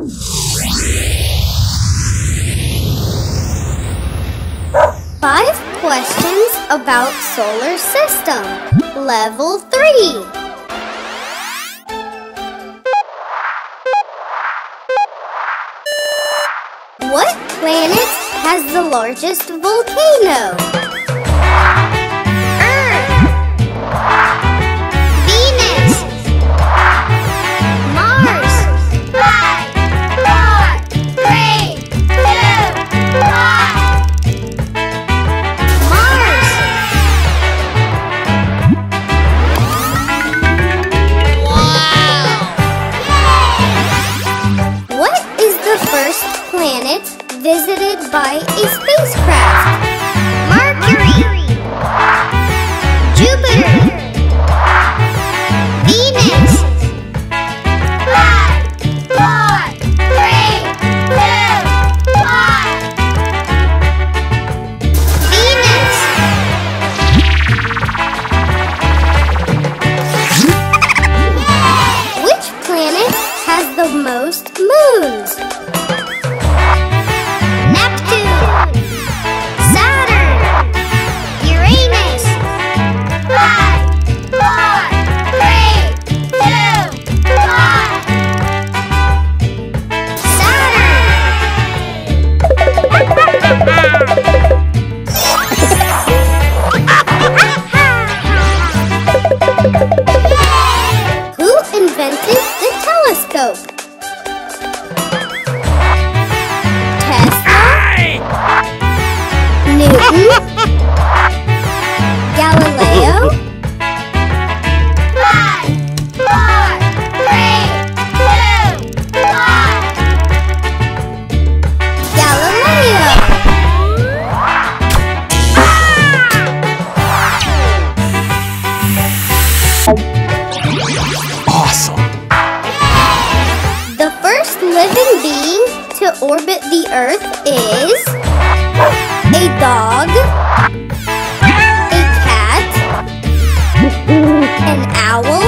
5 questions about solar system. Level 3. What planet has the largest volcano? Earth, Venus, Mars. 5, 4, 3, 2, 1. Mars. Wow! Yay! What is the first planet visited by a spacecraft? Mercury, Jupiter, Venus. 5, 4, 3, 2, 1. Venus. Which planet has the most moons? Neptune, Saturn, Uranus. 5, 4, 3, 2, 1. Saturn. Who invented the telescope? Tesla, Newton, Galileo. 5, 4, 3, 2, 1. Galileo. Awesome! The first living being to orbit the Earth is a dog, a cat, an owl,